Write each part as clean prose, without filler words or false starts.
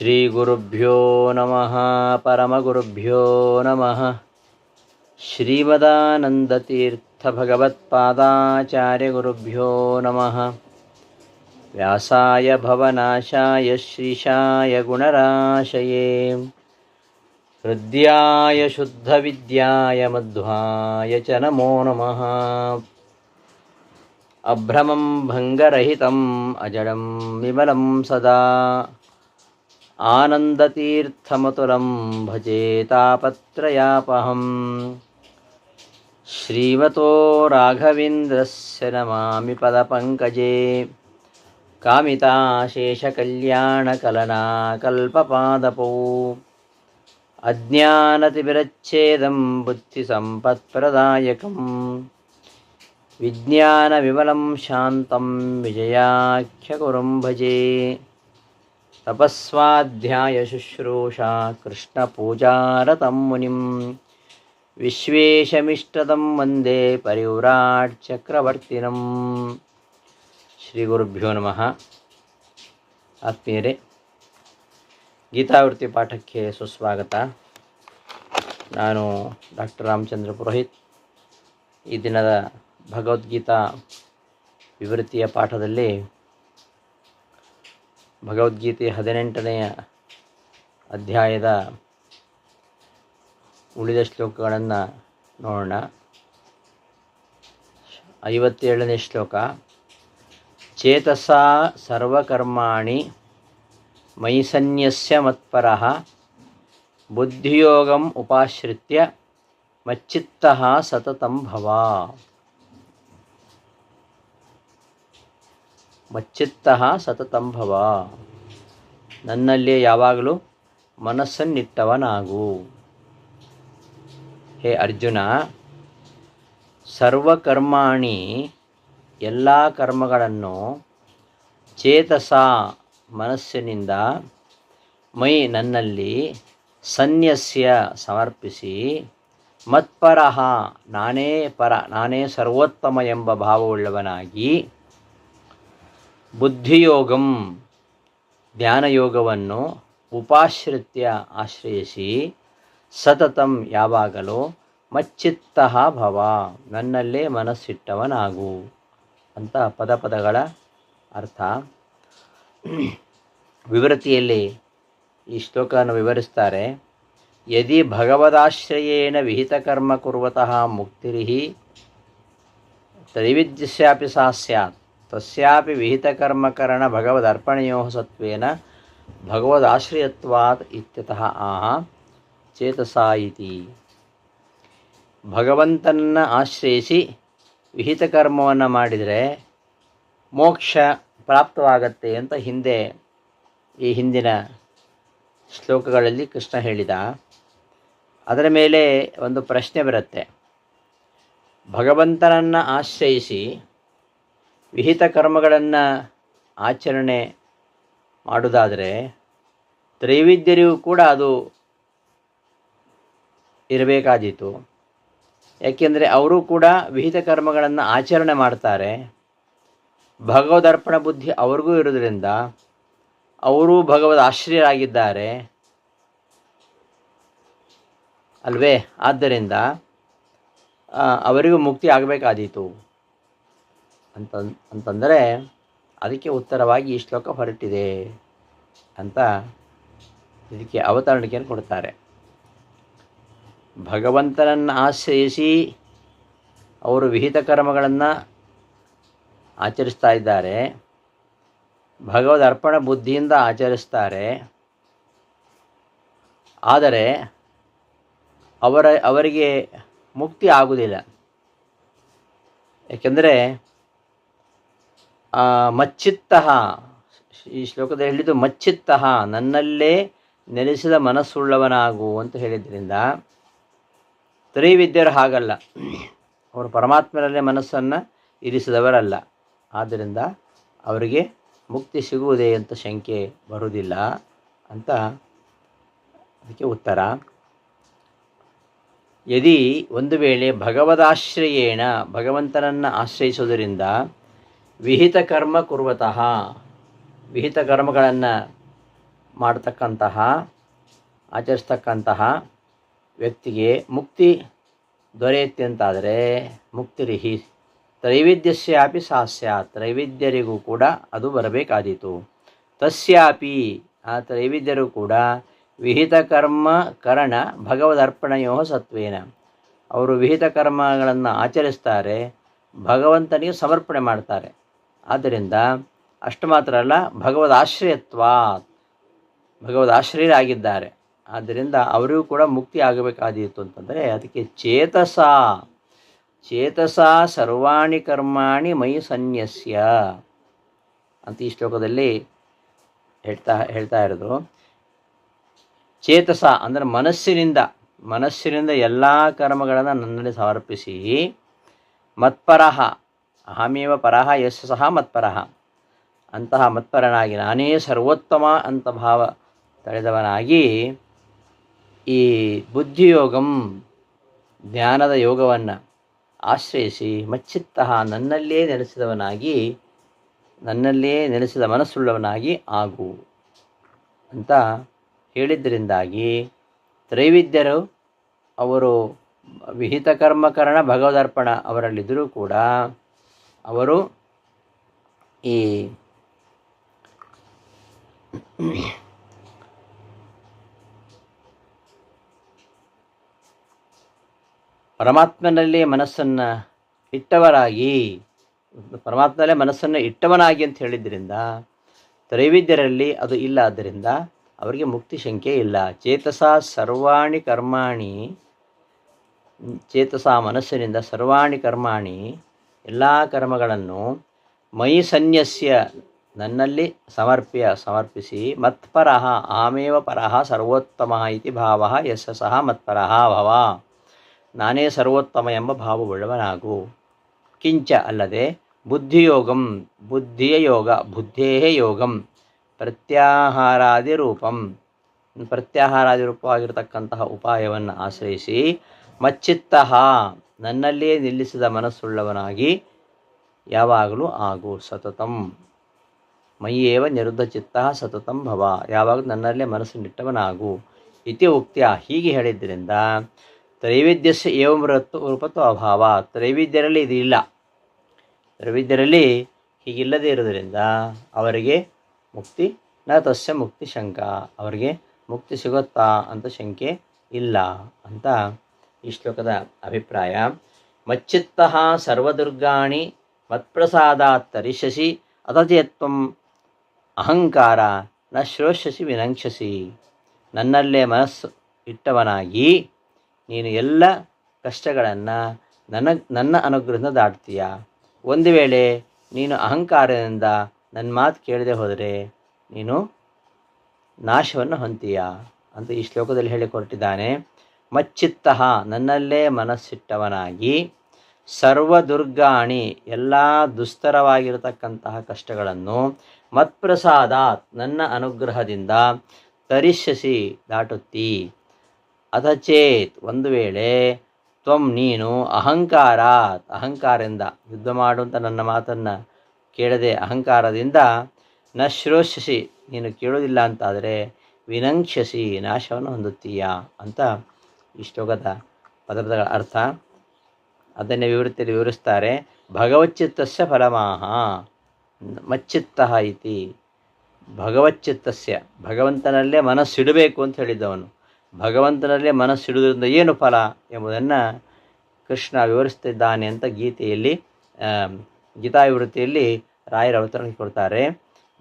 ಶ್ರೀಗುರುಭ್ಯೋ ನಮಃ ಪರಮಗುರುಭ್ಯೋ ನಮಃ. ಶ್ರೀಮದಾನಂದತೀರ್ಥಭಗವತ್ಪಾದಾಚಾರ್ಯಗುರುಭ್ಯೋ ನಮಃ. ವ್ಯಾಸಾಯ ಭವನಾಶಾಯ ಶ್ರೀಶಾಯ ಗುಣರಾಶಯೇ ಹೃದ್ಯಾಯ ಶುದ್ಧವಿದ್ಯಾಯ ಮಧ್ವಾಯ ಚ ನಮೋ ನಮಃ. ಅಭ್ರಮಂ ಭಂಗರಹಿತಂ ಅಜಡಂ ವಿಮಲಂ ಸದಾ ಆನಂದತೀರ್ಥಮತುಲಂ ಭಜೆ ತಾಪತ್ರಯಾಪಹಂ. ಶ್ರೀಮತೋ ರಾಘವೇಂದ್ರಸ್ಯ ನಮಾಮಿ ಪದಪಂಕಜೇ ಕಾಮಿತಾಶೇಷಕಲ್ಯಾಣಕಲನಾಕಲ್ಪಪಾದಪೌ. ಅಜ್ಞಾನತಿಮಿರಚ್ಛೇದಂ ಬುದ್ಧಿಸಂಪತ್ಪ್ರದಾಯಕಂ ವಿಜ್ಞಾನವಿಮಲಂ ಶಾಂತಂ ವಿಜಯಾಖ್ಯಗುರುಂ ಭಜೆ. ತಪಸ್ವಾಧ್ಯಾಯ ಶುಶ್ರೂಷಾ ಕೃಷ್ಣಪೂಜಾರತಂ ಮುನಿಂ ವಿಶ್ವೇಶಮಿಷ್ಟದಂ ವಂದೇ ಪರಿವ್ರಾಟ್ ಚಕ್ರವರ್ತಿನಂ. ಶ್ರೀ ಗುರುಭ್ಯೋ ನಮಃ. ಆತ್ಮೀಯರೇ, ಗೀತಾವೃತ್ತಿ ಪಾಠಕ್ಕೆ ಸುಸ್ವಾಗತ. ನಾನು ಡಾಕ್ಟರ್ ರಾಮಚಂದ್ರ ಪುರೋಹಿತ್. ಈ ದಿನದ ಭಗವದ್ಗೀತಾ ವಿವೃತ್ತಿಯ ಪಾಠದಲ್ಲಿ ಭಗವದ್ಗೀತೆ 18ನೆಯ ಅಧ್ಯಾಯದ ಉಳಿದ ಶ್ಲೋಕಗಳನ್ನು ನೋಡೋಣ. 57ನೇ ಶ್ಲೋಕ. ಚೇತಸಾ ಸರ್ವಕರ್ಮಾಣಿ ಮಯಿ ಸನ್ಯಸ್ಯ ಮತ್ಪರಃ ಬುದ್ಧಿಯೋಗಂ ಉಪಾಶ್ರಿತ್ಯ ಮಚ್ಚಿತ್ತಃ ಸತತಂ ಭವ. ಮಚ್ಚಿತ್ತಃ ಸತತಂ ಭವ. ನನ್ನಲ್ಲಿ ಯಾವಾಗಲೂ ಮನಸ್ಸನ್ನಿಟ್ಟವನಾಗು. ಹೇ ಅರ್ಜುನ, ಸರ್ವಕರ್ಮಾಣಿ ಎಲ್ಲ ಕರ್ಮಗಳನ್ನು ಚೇತಸ ಮನಸ್ಸಿನಿಂದ ಮೈ ನನ್ನಲ್ಲಿ ಸನ್ಯಸ್ಯ ಸಮರ್ಪಿಸಿ ಮತ್ಪರಃ ನಾನೇ ಪರ, ನಾನೇ ಸರ್ವೋತ್ತಮ ಎಂಬ ಭಾವವುಳ್ಳವನಾಗಿ ಬುದ್ಧಿಯೋಗಂ ಜ್ಞಾನಯೋಗವನ್ನು ಉಪಾಶ್ರಿತ್ಯ ಆಶ್ರಯಿಸಿ ಸತತಂ ಯಾವಾಗಲೂ ಮಚ್ಚಿತ್ತಃ ಭವ ನನ್ನಲ್ಲೇ ಮನಸ್ಸಿಟ್ಟವನಾಗು ಅಂತ ಪದಗಳ ಅರ್ಥ. ವಿವೃತಿಯಲ್ಲಿ ಈ ಶ್ಲೋಕವನ್ನು ವಿವರಿಸ್ತಾರೆ. ಯದಿ ಭಗವದಾಶ್ರಯೇಣ ವಿಹಿತಕರ್ಮ ಕುರ್ವತಃ ಮುಕ್ತಿರಿಹಿ ತ್ರೈವಿಧ್ಯಸ್ಯಾಪಿ ಸಾ ಸ್ಯಾತ್ ತಸ್ಯಾಪಿ ವಿಹಿತಕರ್ಮಕರಣ ಭಗವದರ್ಪಣೆಯೋ ಸತ್ವೇನ ಭಗವದಾಶ್ರಯತ್ವಾತ್ ಇತ್ಯತಃ ಆಹ ಚೇತಸಾ ಇತಿ. ಭಗವಂತನನ್ನು ಆಶ್ರಯಿಸಿ ವಿಹಿತ ಕರ್ಮವನ್ನು ಮಾಡಿದರೆ ಮೋಕ್ಷ ಪ್ರಾಪ್ತವಾಗತ್ತೆ ಅಂತ ಈ ಹಿಂದಿನ ಶ್ಲೋಕಗಳಲ್ಲಿ ಕೃಷ್ಣ ಹೇಳಿದ. ಅದರ ಮೇಲೆ ಒಂದು ಪ್ರಶ್ನೆ ಬರುತ್ತೆ. ಭಗವಂತನನ್ನು ಆಶ್ರಯಿಸಿ ವಿಹಿತ ಕರ್ಮಗಳನ್ನು ಆಚರಣೆ ಮಾಡುವುದಾದರೆ ತ್ರೈವಿದ್ಯರಿಗೂ ಕೂಡ ಅದು ಇರಬೇಕಾದೀತು. ಯಾಕೆಂದರೆ ಅವರು ಕೂಡ ವಿಹಿತ ಕರ್ಮಗಳನ್ನು ಆಚರಣೆ ಮಾಡ್ತಾರೆ. ಭಗವದರ್ಪಣ ಬುದ್ಧಿ ಅವ್ರಿಗೂ ಇರೋದ್ರಿಂದ ಅವರೂ ಭಗವದ್ ಆಶ್ರಯರಾಗಿದ್ದಾರೆ ಅಲ್ವೇ. ಆದ್ದರಿಂದ ಅವರಿಗೂ ಮುಕ್ತಿ ಆಗಬೇಕಾದೀತು ಅಂತಂದರೆ ಅದಕ್ಕೆ ಉತ್ತರವಾಗಿ ಈ ಶ್ಲೋಕ ಹೊರಟಿದೆ ಅಂತ ಇದಕ್ಕೆ ಅವತರಣಿಕೆಯನ್ನು ಕೊಡ್ತಾರೆ. ಭಗವಂತನನ್ನು ಆಶ್ರಯಿಸಿ ಅವರು ವಿಹಿತ ಕರ್ಮಗಳನ್ನು ಆಚರಿಸ್ತಾ ಇದ್ದಾರೆ, ಭಗವದ್ ಅರ್ಪಣ ಬುದ್ಧಿಯಿಂದ ಆಚರಿಸ್ತಾರೆ. ಆದರೆ ಅವರಿಗೆ ಮುಕ್ತಿ ಆಗುವುದಿಲ್ಲ. ಏಕೆಂದರೆ ಮಚ್ಚಿತ್ತಃ, ಈ ಶ್ಲೋಕದಲ್ಲಿ ಹೇಳಿದ್ದು ಮಚ್ಚಿತ್ತಃ ನನ್ನಲ್ಲೇ ನೆಲೆಸಿದ ಮನಸ್ಸುಳ್ಳವನಾಗು ಅಂತ ಹೇಳಿದ್ರಿಂದ ತ್ರೈವಿದ್ಯರು ಹಾಗಲ್ಲ, ಅವರು ಪರಮಾತ್ಮನಲ್ಲೇ ಮನಸ್ಸನ್ನು ಇರಿಸಿದವರಲ್ಲ. ಆದ್ದರಿಂದ ಅವರಿಗೆ ಮುಕ್ತಿ ಸಿಗುವುದೇ ಅಂತ ಶಂಕೆ ಬರುವುದಿಲ್ಲ ಅಂತ ಅದಕ್ಕೆ ಉತ್ತರ. ಯದಿ ಒಂದು ವೇಳೆ ಭಗವದಾಶ್ರಯೇಣ ಭಗವಂತನನ್ನು ಆಶ್ರಯಿಸುವುದರಿಂದ ವಿಹಿತ ಕರ್ಮ ಕುರ್ವತಃ ವಿಹಿತ ಕರ್ಮಗಳನ್ನು ಮಾಡತಕ್ಕಂತಹ ಆಚರಿಸ್ತಕ್ಕಂತಹ ವ್ಯಕ್ತಿಗೆ ಮುಕ್ತಿ ದೊರೆಯುತ್ತೆ ಅಂತಾದರೆ ಮುಕ್ತಿರಿಹಿ ತ್ರೈವಿಧ್ಯಸ್ಯಾಪಿ ಸಾ ಸ್ಯಾತ್, ತ್ರೈವಿದ್ಯರಿಗೂ ಕೂಡ ಅದು ಬರಬೇಕಾದೀತು. ತಸ್ಯಾಪಿ, ಆ ತ್ರೈವಿದ್ಯರು ಕೂಡ ವಿಹಿತ ಕರ್ಮ ಕರಣ ಭಗವದರ್ಪಣೆಯೋ ಸತ್ವೇನ, ಅವರು ವಿಹಿತ ಕರ್ಮಗಳನ್ನು ಆಚರಿಸ್ತಾರೆ, ಭಗವಂತನಿಗೆ ಸಮರ್ಪಣೆ ಮಾಡ್ತಾರೆ. ಆದ್ದರಿಂದ ಅಷ್ಟು ಮಾತ್ರ ಅಲ್ಲ, ಭಗವದಾಶ್ರಯರಾಗಿದ್ದಾರೆ. ಆದ್ದರಿಂದ ಅವರಿಗೂ ಕೂಡ ಮುಕ್ತಿ ಆಗಬೇಕಾದೀತು ಅಂತಂದರೆ ಅದಕ್ಕೆ ಚೇತಸಾ ಸರ್ವಾಣಿ ಕರ್ಮಾಣಿ ಮಯಿ ಸನ್ಯಸ್ಯ ಅಂತ ಈ ಶ್ಲೋಕದಲ್ಲಿ ಹೇಳ್ತಾ ಇರೋದು. ಚೇತಸ ಅಂದರೆ ಮನಸ್ಸಿನಿಂದ ಎಲ್ಲ ಕರ್ಮಗಳನ್ನು ನನ್ನಲ್ಲಿ ಸಮರ್ಪಿಸಿ, ಮತ್ಪರಃ ಅಹಮೇವ ಪರಃ ಯಸ್ಯ ಸಹ ಮತ್ಪರಃ, ಅಂತಹ ಮತ್ಪರನಾಗಿ ನಾನೇ ಸರ್ವೋತ್ತಮ ಅಂತ ಭಾವ ತಳೆದವನಾಗಿ ಈ ಬುದ್ಧಿಯೋಗಂ ಜ್ಞಾನದ ಯೋಗವನ್ನು ಆಶ್ರಯಿಸಿ ಮಚ್ಚಿತ್ತಃ ನನ್ನಲ್ಲೇ ನೆಲೆಸಿದ ಮನಸ್ಸುಳ್ಳವನಾಗಿ ಆಗು ಅಂತ ಹೇಳಿದ್ದರಿಂದಾಗಿ ತ್ರೈವಿದ್ಯರು ಅವರು ವಿಹಿತ ಕರ್ಮಕರಣ ಭಗವದರ್ಪಣ ಅವರಲ್ಲಿದ್ದರೂ ಕೂಡ ಅವರು ಈ ಪರಮಾತ್ಮನಲ್ಲೇ ಮನಸ್ಸನ್ನು ಇಟ್ಟವನಾಗಿ ಅಂತ ಹೇಳಿದ್ದರಿಂದ ತ್ರೈವಿದ್ಯರಲ್ಲಿ ಅದು ಇಲ್ಲ. ಆದ್ದರಿಂದ ಅವರಿಗೆ ಮುಕ್ತಿ ಶಂಕೆ ಇಲ್ಲ. ಮನಸ್ಸಿನಿಂದ ಸರ್ವಾಣಿ ಕರ್ಮಾಣಿ ಎಲ್ಲ ಕರ್ಮಗಳನ್ನು ಮಯಿ ಸನ್ಯಸ್ಯ ನನ್ನಲ್ಲಿ ಸಮರ್ಪಿಸಿ, ಮತ್ಪರಃ ಅಹಮೇವ ಪರಃ ಸರ್ವೋತ್ತಮ ಇತಿ ಭಾವ ಯಸ್ಯ ಸಹ ಮತ್ಪರಃ ಭವ, ನಾನೇ ಸರ್ವೋತ್ತಮ ಎಂಬ ಭಾವವುಳ್ಳವನಾಗು. ಕಿಂಚ ಅಲ್ಲದೆ ಬುದ್ಧಿಯೋಗಂ ಬುದ್ಧೇಯ ಯೋಗಂ ಪ್ರತ್ಯಾಹಾರಾದಿ ರೂಪವಾಗಿರತಕ್ಕಂತಹ ಉಪಾಯವನ್ನು ಆಶ್ರಯಿಸಿ ಮಚ್ಚಿತ್ತಃ ನನ್ನಲ್ಲೇ ನಿಲ್ಲಿಸಿದ ಮನಸ್ಸುಳ್ಳವನಾಗಿ ಯಾವಾಗಲೂ ಆಗು. ಸತತಂ ಮಯ್ಯೇವ ನಿರುದ್ಧ ಚಿತ್ತಃ ಸತತಂ ಭವ, ಯಾವಾಗಲೂ ನನ್ನಲ್ಲೇ ಮನಸ್ಸನ್ನಿಟ್ಟವನಾಗು ಇತಿ ಉಕ್ತಿಯ, ಹೀಗೆ ಹೇಳಿದ್ದರಿಂದ ತ್ರೈವಿದ್ಯಸ್ಯ ಏವಂ ರೂಪತ್ವ ಅಭಾವ, ತ್ರೈವಿದ್ಯರಲ್ಲಿ ಇದು ಇಲ್ಲ. ತ್ರೈವಿದ್ಯರಲ್ಲಿ ಹೀಗಿಲ್ಲದೆ ಇರೋದರಿಂದ ಅವರಿಗೆ ಮುಕ್ತಿ ನ ತಸ್ಯ ಮುಕ್ತಿ ಶಂಕ, ಅವರಿಗೆ ಮುಕ್ತಿ ಸಿಗುತ್ತಾ ಅಂತ ಶಂಕೆ ಇಲ್ಲ ಅಂತ ಈ ಶ್ಲೋಕದ ಅಭಿಪ್ರಾಯ. ಮಚ್ಚಿತ್ತಃ ಸರ್ವದುರ್ಗಾಣಿ ಮತ್ಪ್ರಸಾದಾತ್ ತರಿಷ್ಯಸಿ ಅತಚೇತ್ವಂ ಅಹಂಕಾರ ನ ಶ್ರೋಷ್ಯಸಿ ವಿನಂಕ್ಷಸಿ, ನನ್ನಲ್ಲೇ ಮನಸ್ಸು ಇಟ್ಟವನಾಗಿ ನೀನು ಎಲ್ಲ ಕಷ್ಟಗಳನ್ನು ನನ್ನ ಅನುಗ್ರಹದಿಂದ ದಾಟ್ತೀಯ. ಒಂದು ವೇಳೆ ನೀನು ಅಹಂಕಾರದಿಂದ ನನ್ನ ಮಾತು ಕೇಳದೆ ಹೋದರೆ ನೀನು ನಾಶವನ್ನು ಹೊಂತೀಯ ಅಂತ ಈ ಶ್ಲೋಕದಲ್ಲಿ ಹೇಳಿಕೊಟ್ಟಿದ್ದಾನೆ. ಮಚ್ಚಿತ್ತಃ ನನ್ನಲ್ಲೇ ಮನಸ್ಸಿಟ್ಟವನಾಗಿ, ಸರ್ವದುರ್ಗಾಣಿ ಎಲ್ಲ ದುಸ್ತರವಾಗಿರತಕ್ಕಂತಹ ಕಷ್ಟಗಳನ್ನು, ಮತ್ಪ್ರಸಾದಾತ್ ನನ್ನ ಅನುಗ್ರಹದಿಂದ, ತರಿಷ್ಯಸಿ ದಾಟುತ್ತಿ. ಅಥಚೇತ್ ಒಂದು ವೇಳೆ, ತ್ವಂ ನೀನು ಅಹಂಕಾರದಿಂದ ಯುದ್ಧ ಮಾಡುವಂಥ ನನ್ನ ಮಾತನ್ನು ಕೇಳದೆ ಅಹಂಕಾರದಿಂದ, ನ ಶ್ರೋಷ್ಯಸಿ ನೀನು ಕೇಳೋದಿಲ್ಲ ಅಂತಾದರೆ, ವಿನಂಕ್ಷಸಿ ನಾಶವನ್ನು ಹೊಂದುತ್ತೀಯ ಅಂತ ಈ ಶ್ಲೋಕದ ಪದಗಳ ಅರ್ಥ. ಅದನ್ನೇ ವಿವರಿಸ್ತಾರೆ. ಭಗವಚ್ಚಿತ್ತಸ್ಯ ಫಲಮಾಹ ಮಚ್ಚಿತ್ತಃ ಇತಿ, ಭಗವಚ್ಚಿತ್ತಸ್ಯ ಭಗವಂತನಲ್ಲೇ ಮನಸ್ಸಿಡಬೇಕು ಅಂತ ಹೇಳಿದ್ದವನು. ಭಗವಂತನಲ್ಲೇ ಮನಸ್ಸಿಡುವುದರಿಂದ ಏನು ಫಲ ಎಂಬುದನ್ನು ಕೃಷ್ಣ ವಿವರಿಸ್ತಿದ್ದಾನೆ ಅಂತ ಗೀತಾವಿವೃತ್ತಿಯಲ್ಲಿ ರಾಯರ ಅವತರಣೆ ಕೊಡ್ತಾರೆ.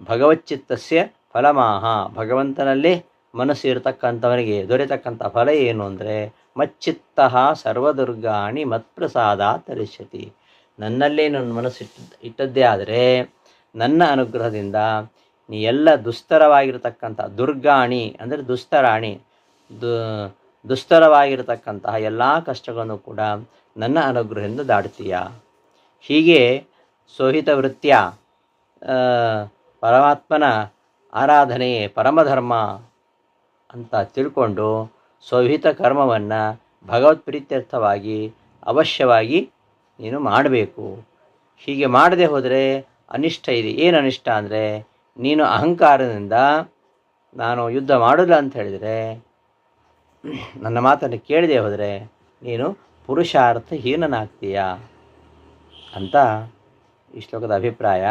ಭಗವಚ್ಚಿತ್ತಸ್ಯ ಫಲಮಾಹ, ಭಗವಂತನಲ್ಲಿ ಮನಸ್ಸು ಇರತಕ್ಕಂಥವನಿಗೆ ದೊರೆತಕ್ಕಂಥ ಫಲ ಏನು ಅಂದರೆ, ಮಚ್ಚಿತ್ತಃ ಸರ್ವದುರ್ಗಾಣಿ ಮತ್ಪ್ರಸಾದ ತರಿಷ್ಯತಿ, ನನ್ನಲ್ಲೇ ನನ್ನ ಮನಸ್ಸು ಇಟ್ಟದ್ದೇ ಆದರೆ ನನ್ನ ಅನುಗ್ರಹದಿಂದ ನೀ ಎಲ್ಲ ದುಸ್ತರವಾಗಿರತಕ್ಕಂಥ, ದುರ್ಗಾಣಿ ಅಂದರೆ ದುಸ್ತರಾಣಿ, ದುಸ್ತರವಾಗಿರತಕ್ಕಂತಹ ಎಲ್ಲ ಕಷ್ಟಗಳನ್ನು ಕೂಡ ನನ್ನ ಅನುಗ್ರಹದಿಂದ ದಾಡ್ತೀಯ. ಹೀಗೆ ಸೋಹಿತ ವೃತ್ತಿಯ ಪರಮಾತ್ಮನ ಆರಾಧನೆಯೇ ಪರಮಧರ್ಮ ಅಂತ ತಿಳ್ಕೊಂಡು ಸೋಹಿತ ಕರ್ಮವನ್ನು ಭಗವತ್ ಪ್ರೀತ್ಯರ್ಥವಾಗಿ ಅವಶ್ಯವಾಗಿ ನೀನು ಮಾಡಬೇಕು. ಹೀಗೆ ಮಾಡದೆ ಹೋದರೆ ಅನಿಷ್ಟ ಇದೆ. ಏನು ಅನಿಷ್ಟ ಅಂದರೆ, ನೀನು ಅಹಂಕಾರದಿಂದ ನಾನು ಯುದ್ಧ ಮಾಡೋಲ್ಲ ಅಂತ ಹೇಳಿದರೆ, ನನ್ನ ಮಾತನ್ನು ಕೇಳದೆ ಹೋದರೆ ನೀನು ಪುರುಷಾರ್ಥಹೀನನಾಗ್ತೀಯ ಅಂತ ಈ ಶ್ಲೋಕದ ಅಭಿಪ್ರಾಯ.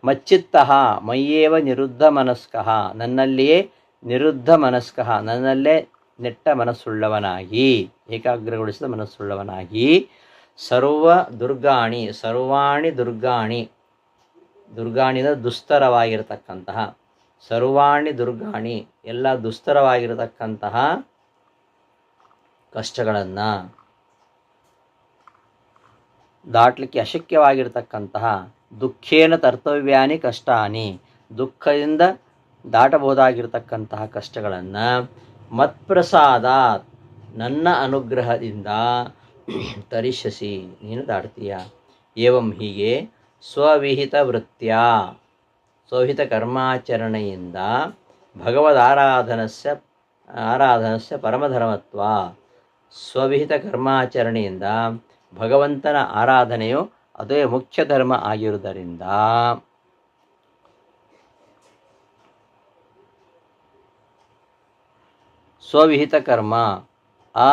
ಮಚ್ಚಿತ್ತಃ ಮಯ್ಯೇವ ನಿರುದ್ಧ ಮನಸ್ಕಃ, ನನ್ನಲ್ಲಿಯೇ ನಿರುದ್ಧ ಮನಸ್ಕಃ, ನನ್ನಲ್ಲೇ ನೆಟ್ಟ ಮನಸ್ಸುಳ್ಳವನಾಗಿ, ಏಕಾಗ್ರಗೊಳಿಸಿದ ಮನಸ್ಸುಳ್ಳವನಾಗಿ, ಸರ್ವ ದುರ್ಗಾಣಿ, ಸರ್ವಾಣಿ ದುರ್ಗಾಣಿ, ದುರ್ಗಾಣಿದ ದುಸ್ತರವಾಗಿರತಕ್ಕಂತಹ, ಸರ್ವಾಣಿ ದುರ್ಗಾಣಿ ಎಲ್ಲ ದುಸ್ತರವಾಗಿರತಕ್ಕಂತಹ ಕಷ್ಟಗಳನ್ನು, ದಾಟಲಿಕ್ಕೆ ಅಶಕ್ಯವಾಗಿರತಕ್ಕಂತಹ, ದುಃಖೇನ ತರ್ತವ್ಯಾನಿ ಕಷ್ಟಾನಿ, ದುಃಖದಿಂದ ದಾಟಬಹುದಾಗಿರತಕ್ಕಂತಹ ಕಷ್ಟಗಳನ್ನು ಮತ್ಪ್ರಸಾದಾತ್, ನನ್ನ ಅನುಗ್ರಹದಿಂದ ತರಿಷ್ಯಸಿ, ನೀನು ದಾಟ್ತೀಯ. ಏವಂ ಹೀಗೆ ಸ್ವವಿಹಿತ ವೃತ್ಯ, ಸ್ವವಿಹಿತ ಕರ್ಮಾಚರಣೆಯಿಂದ ಭಗವದಾರಾಧನಸ್ಯ ಪರಮಧರ್ಮತ್ವ, ಸ್ವವಿಹಿತ ಕರ್ಮಾಚರಣೆಯಿಂದ ಭಗವಂತನ ಆರಾಧನೆಯು ಅದೇ ಮುಖ್ಯ ಧರ್ಮ ಆಗಿರುವುದರಿಂದ ಸ್ವವಿಹಿತ ಕರ್ಮ ಆ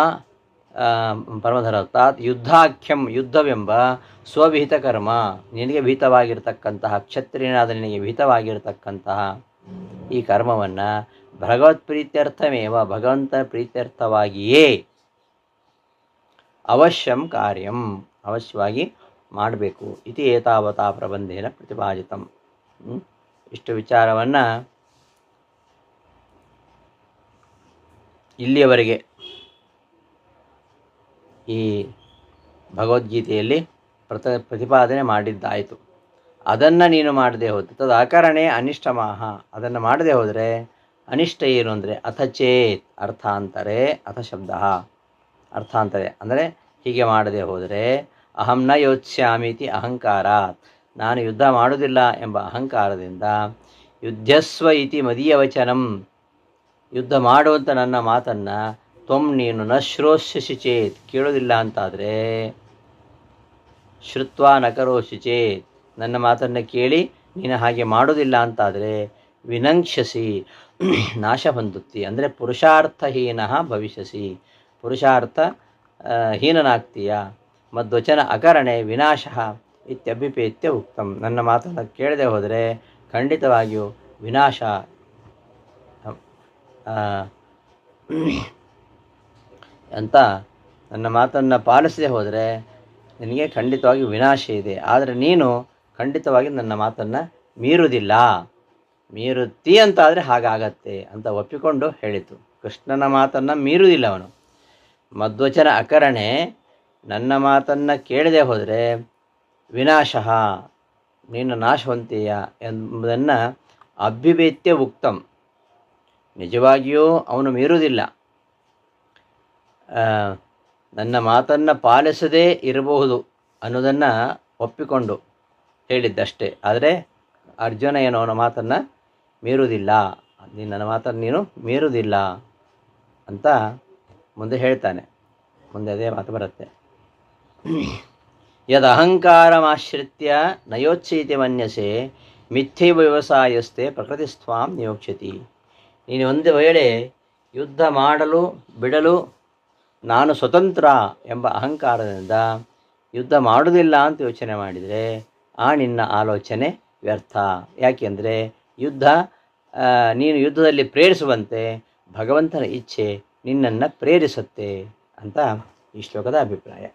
ಪರಮಧರ್ಮ ಯುದ್ಧಾಖ್ಯಂ, ಯುದ್ಧವೆಂಬ ಸ್ವವಿಹಿತ ಕರ್ಮ, ನಿನಗೆ ವಿಹಿತವಾಗಿರ್ತಕ್ಕಂತಹ, ಕ್ಷತ್ರಿಯನಾದ ನಿನಗೆ ವಿಹಿತವಾಗಿರತಕ್ಕಂತಹ ಈ ಕರ್ಮವನ್ನು ಭಗವತ್ ಪ್ರೀತ್ಯರ್ಥಮೇವ, ಭಗವಂತ ಪ್ರೀತ್ಯರ್ಥವಾಗಿಯೇ ಅವಶ್ಯಂ ಕಾರ್ಯಂ, ಅವಶ್ಯವಾಗಿ ಮಾಡಬೇಕು. ಇತಿ ಏತಾವತಾ ಪ್ರಬಂಧೇನ ಪ್ರತಿಪಾದಿತಂ. ಇಷ್ಟು ವಿಚಾರವನ್ನು ಇಲ್ಲಿಯವರೆಗೆ ಈ ಭಗವದ್ಗೀತೆಯಲ್ಲಿ ಪ್ರತಿಪಾದನೆ ಮಾಡಿದ್ದಾಯಿತು. ಅದನ್ನು ನೀನು ಮಾಡದೆ ಹೋದರೆ ತದ ಆಕರಣೆ ಅನಿಷ್ಟಮಾಹ, ಅದನ್ನು ಮಾಡದೆ ಹೋದರೆ ಅನಿಷ್ಟ ಏನು ಅಂದರೆ ಅಥ ಚೇತ್ ಅರ್ಥಾಂತರೆ, ಅಥ ಶಬ್ದ ಅರ್ಥಾಂತರೆ ಅಂದರೆ ಹೀಗೆ ಮಾಡದೆ ಹೋದರೆ ಅಹಂ ನ ಯೋತ್ಸ್ಯಾಮಿತಿ ಅಹಂಕಾರಾತ್, ನಾನು ಯುದ್ಧ ಮಾಡುವುದಿಲ್ಲ ಎಂಬ ಅಹಂಕಾರದಿಂದ ಯುದ್ಧಸ್ವ ಇತಿ ಮದೀಯ ವಚನಂ, ಯುದ್ಧ ಮಾಡುವಂಥ ನನ್ನ ಮಾತನ್ನು ತ್ವಂ ನೀನು ನ ಶ್ರೋಷ್ಯಸಿ ಚೇತ್, ಕೇಳೋದಿಲ್ಲ ಅಂತಾದರೆ, ಶ್ರುತ್ವ ನ ಕರೋಷಿ ಚೇತ್, ನನ್ನ ಮಾತನ್ನು ಕೇಳಿ ನೀನು ಹಾಗೆ ಮಾಡೋದಿಲ್ಲ ಅಂತಾದರೆ ವಿನಂಕ್ಷಸಿ, ನಾಶ ಹೊಂದುತ್ತಿ, ಅಂದರೆ ಪುರುಷಾರ್ಥಹೀನ ಭವಿಷ್ಯಸಿ, ಪುರುಷಾರ್ಥ ಹೀನನಾಗ್ತೀಯ. ಮದ್ವಚನ ಅಕರಣೆ ವಿನಾಶ ಇತ್ಯಭಿಪೇತ್ಯ ಉಕ್ತಂ, ನನ್ನ ಮಾತನ್ನು ಕೇಳದೆ ಹೋದರೆ ಖಂಡಿತವಾಗಿಯೂ ವಿನಾಶ ಅಂತ, ನನ್ನ ಮಾತನ್ನು ಪಾಲಿಸದೆ ಹೋದರೆ ನಿನಗೆ ಖಂಡಿತವಾಗಿ ವಿನಾಶ ಇದೆ. ಆದರೆ ನೀನು ಖಂಡಿತವಾಗಿ ನನ್ನ ಮಾತನ್ನು ಮೀರುವುದಿಲ್ಲ, ಮೀರುತ್ತಿ ಅಂತಾದರೆ ಹಾಗಾಗತ್ತೆ ಅಂತ ಒಪ್ಪಿಕೊಂಡು ಹೇಳಿತು. ಕೃಷ್ಣನ ಮಾತನ್ನು ಮೀರುವುದಿಲ್ಲ ಅವನು. ಮದ್ವಚನ ಅಕರಣೆ, ನನ್ನ ಮಾತನ್ನು ಕೇಳದೆ ಹೋದರೆ ವಿನಾಶ, ನೀನು ನಾಶ ಹೊಂತೀಯ ಎಂಬುದನ್ನು ಅಭಿವೇತ್ಯ ಉಕ್ತಂ, ನಿಜವಾಗಿಯೂ ಅವನು ಮೀರುವುದಿಲ್ಲ, ನನ್ನ ಮಾತನ್ನು ಪಾಲಿಸದೇ ಇರಬಹುದು ಅನ್ನೋದನ್ನು ಒಪ್ಪಿಕೊಂಡು ಹೇಳಿದ್ದಷ್ಟೇ. ಆದರೆ ಅರ್ಜುನ ಏನು ಅವನ ಮಾತನ್ನು ಮೀರುವುದಿಲ್ಲ, ನನ್ನ ಮಾತನ್ನು ನೀನು ಮೀರುವುದಿಲ್ಲ ಅಂತ ಮುಂದೆ ಹೇಳ್ತಾನೆ. ಮುಂದೆ ಅದೇ ಮಾತು ಬರುತ್ತೆ. ಯದ್ ಅಹಂಕಾರಮಾಶ್ರಿತ್ಯ ನಯೋಚ್ಛೈತಿ ಮನ್ಯಸೆ ಮಿಥ್ಯೈವ ವ್ಯವಸಾಯಸ್ಥೆ ಪ್ರಕೃತಿಸ್ತ್ವಾಂ ನಿಯೋಕ್ಷತಿ. ನೀನು ಒಂದು ವೇಳೆ ಯುದ್ಧ ಮಾಡಲು ಬಿಡಲು ನಾನು ಸ್ವತಂತ್ರ ಎಂಬ ಅಹಂಕಾರದಿಂದ ಯುದ್ಧ ಮಾಡುವುದಿಲ್ಲ ಅಂತ ಯೋಚನೆ ಮಾಡಿದರೆ ಆ ನಿನ್ನ ಆಲೋಚನೆ ವ್ಯರ್ಥ. ಯಾಕೆಂದರೆ ನೀನು ಯುದ್ಧದಲ್ಲಿ ಪ್ರೇರಿಸುವಂತೆ ಭಗವಂತನ ಇಚ್ಛೆ ನಿನ್ನನ್ನು ಪ್ರೇರಿಸುತ್ತೆ ಅಂತ ಈ ಶ್ಲೋಕದ ಅಭಿಪ್ರಾಯ.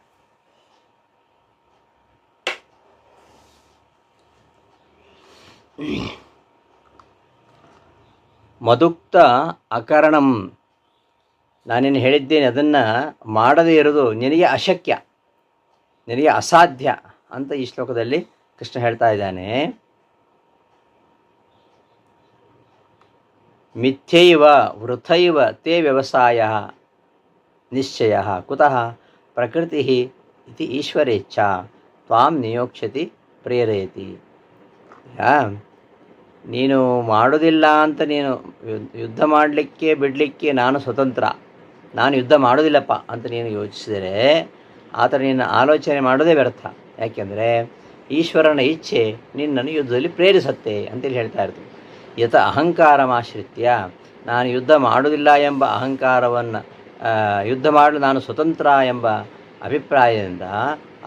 ಮದುಕ್ತ ಅಕರಣಂ, ನಾನೇನು ಹೇಳಿದ್ದೇನೆ ಅದನ್ನು ಮಾಡದೇ ಇರೋದು ನಿನಗೆ ಅಶಕ್ಯ, ನಿನಗೆ ಅಸಾಧ್ಯ ಅಂತ ಈ ಶ್ಲೋಕದಲ್ಲಿ ಕೃಷ್ಣ ಹೇಳ್ತಾ ಇದ್ದಾನೆ. ಮಿಥ್ಯೈವ ವೃಥೈವ ತೇ ವ್ಯವಸಾಯ ನಿಶ್ಚಯ ಕುತಃ ಪ್ರಕೃತಿ ಇತಿ ಈಶ್ವರೇಚ್ಛಾ ತ್ವಾಂ ನಿಯೋಕ್ಷತಿ ಪ್ರೇರಯತಿ. ನೀನು ಮಾಡೋದಿಲ್ಲ ಅಂತ, ನೀನು ಯುದ್ಧ ಮಾಡಲಿಕ್ಕೆ ಬಿಡಲಿಕ್ಕೆ ನಾನು ಸ್ವತಂತ್ರ, ನಾನು ಯುದ್ಧ ಮಾಡೋದಿಲ್ಲಪ್ಪ ಅಂತ ನೀನು ಯೋಚಿಸಿದರೆ ಆ ಥರ ನಿನ್ನ ಆಲೋಚನೆ ಮಾಡೋದೇ ವ್ಯರ್ಥ. ಯಾಕೆಂದರೆ ಈಶ್ವರನ ಇಚ್ಛೆ ನಿನ್ನನ್ನು ಯುದ್ಧದಲ್ಲಿ ಪ್ರೇರಿಸುತ್ತೆ ಅಂತೇಳಿ ಹೇಳ್ತಾ ಇರ್ತೀವಿ. ಯಥ ಅಹಂಕಾರಮಾಶ್ರಿತ್ಯ, ನಾನು ಯುದ್ಧ ಮಾಡುವುದಿಲ್ಲ ಎಂಬ ಅಹಂಕಾರವನ್ನು, ಯುದ್ಧ ಮಾಡಲು ನಾನು ಸ್ವತಂತ್ರ ಎಂಬ ಅಭಿಪ್ರಾಯದಿಂದ,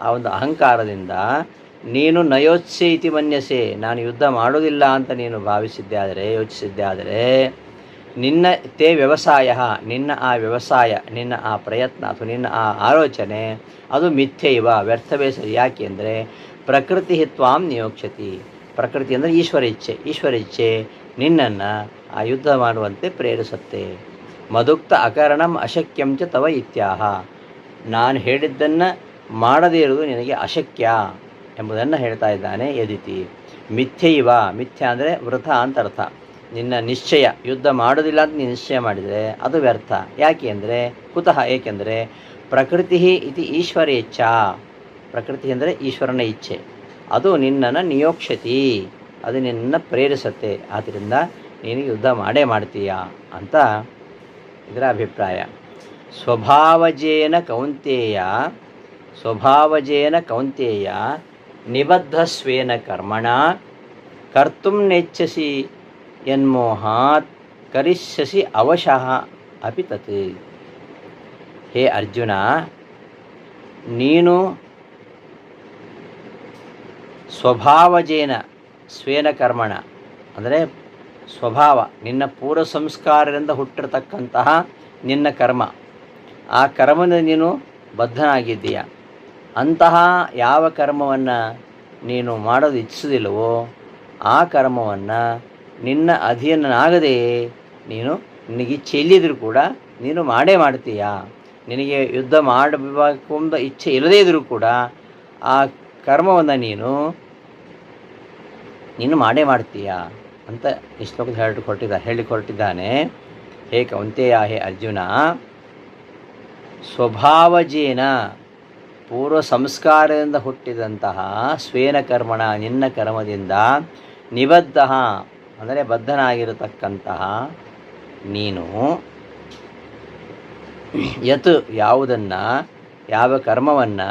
ಆ ಒಂದು ಅಹಂಕಾರದಿಂದ ನೀನು ನಯೋತ್ಸೆ ಇತಿ ಮನ್ಯಸೆ, ನಾನು ಯುದ್ಧ ಮಾಡೋದಿಲ್ಲ ಅಂತ ನೀನು ಭಾವಿಸಿದ್ದೆ ಆದರೆ, ಯೋಚಿಸಿದ್ದೆ ಆದರೆ, ನಿನ್ನ ತೇ ವ್ಯವಸಾಯ, ನಿನ್ನ ಆ ವ್ಯವಸಾಯ, ನಿನ್ನ ಆ ಪ್ರಯತ್ನ ಅಥವಾ ನಿನ್ನ ಆ ಆಲೋಚನೆ ಅದು ಮಿಥ್ಯೈವ, ವ್ಯರ್ಥವೇ ಸರಿ. ಯಾಕೆ ಅಂದರೆ ಪ್ರಕೃತಿ ತ್ವಾಂ ನಿಯೋಕ್ಷತಿ, ಪ್ರಕೃತಿ ಅಂದರೆ ಈಶ್ವರ ಇಚ್ಛೆ, ಈಶ್ವರ ಇಚ್ಛೆ ನಿನ್ನನ್ನು ಆ ಯುದ್ಧ ಮಾಡುವಂತೆ ಪ್ರೇರಿಸುತ್ತೆ. ಮದುಕ್ತ ಅಕರಣಂ ಅಶಕ್ಯಂಚ ತವ ಇತ್ಯಾಹ, ನಾನು ಹೇಳಿದ್ದನ್ನು ಮಾಡದೇ ಇರುವುದು ನಿನಗೆ ಅಶಕ್ಯ ಎಂಬುದನ್ನು ಹೇಳ್ತಾ ಇದ್ದಾನೆ ಯದಿತಿ. ಮಿಥ್ಯೈವ, ಮಿಥ್ಯ ಅಂದರೆ ವೃಥ ಅಂತ ಅರ್ಥ. ನಿನ್ನ ನಿಶ್ಚಯ, ಯುದ್ಧ ಮಾಡೋದಿಲ್ಲ ಅಂತ ನೀನು ನಿಶ್ಚಯ ಮಾಡಿದರೆ ಅದು ವ್ಯರ್ಥ. ಯಾಕೆ ಅಂದರೆ ಕುತಃ, ಏಕೆಂದರೆ ಪ್ರಕೃತಿ ಇತಿ ಈಶ್ವರೇಚ್ಛಾ, ಪ್ರಕೃತಿ ಅಂದರೆ ಈಶ್ವರನ ಇಚ್ಛೆ, ಅದು ನಿನ್ನನ್ನು ನಿಯೋಕ್ಷತಿ, ಅದು ನಿನ್ನನ್ನು ಪ್ರೇರಿಸುತ್ತೆ. ಆದ್ದರಿಂದ ನೀನು ಯುದ್ಧ ಮಾಡೇ ಮಾಡ್ತೀಯಾ ಅಂತ ಇದರ ಅಭಿಪ್ರಾಯ. ಸ್ವಭಾವಜೇನ ಕೌಂತೇಯ, ಸ್ವಭಾವಜೇನ ಕೌಂತೇಯ ನಿಬದ್ಧಸ್ವೇನ ಕರ್ಮಣ ಕರ್ತುಂ ನೆಚ್ಛಸಿ ಯನ್ಮೋಹಾತ್ ಕರಿಷ್ಯಸಿ ಅವಶಃ ಅಪಿ ತತ್. ಹೇ ಅರ್ಜುನ, ನೀನು ಸ್ವಭಾವಜೇನ ಸ್ವೇನ ಕರ್ಮಣ ಅಂದರೆ ಸ್ವಭಾವ, ನಿನ್ನ ಪೂರ್ವ ಸಂಸ್ಕಾರದಿಂದ ಹುಟ್ಟಿರತಕ್ಕಂತಹ ನಿನ್ನ ಕರ್ಮ, ಆ ಕರ್ಮದ ನೀನು ಬದ್ಧನಾಗಿದ್ದೀಯ. ಅಂತಹ ಯಾವ ಕರ್ಮವನ್ನು ನೀನು ಮಾಡೋದು ಇಚ್ಛಿಸೋದಿಲ್ಲವೋ ಆ ಕರ್ಮವನ್ನು ನಿನ್ನ ಅಧೀನನಾಗದೆ ನೀನು, ನಿನಗೆ ಇಚ್ಛೆ ಇಲ್ಲದಿದ್ದರೂ ಕೂಡ ನೀನು ಮಾಡೇ ಮಾಡ್ತೀಯ. ನಿನಗೆ ಯುದ್ಧ ಮಾಡಬೇಕು ಎಂಬ ಇಚ್ಛೆ ಇಲ್ಲದೇ ಇದ್ದರೂ ಕೂಡ ಆ ಕರ್ಮವನ್ನು ನೀನು ಮಾಡೇ ಮಾಡ್ತೀಯ ಅಂತ ಈ ಶ್ಲೋಕದ ಹೇಳಿಕೊಟ್ಟಿದ್ದಾನೆ. ಹೇ ಕೌಂತೆಯ, ಹೇ ಅರ್ಜುನ, ಸ್ವಭಾವಜೇನ ಪೂರ್ವ ಸಂಸ್ಕಾರದಿಂದ ಹುಟ್ಟಿದಂತಹ ಸ್ವೇನ ಕರ್ಮಣ ನಿನ್ನ ಕರ್ಮದಿಂದ ನಿಬದ್ಧ ಅಂದರೆ ಬದ್ಧನಾಗಿರತಕ್ಕಂತಹ ನೀನು ಯತ್ ಯಾವುದನ್ನು, ಯಾವ ಕರ್ಮವನ್ನು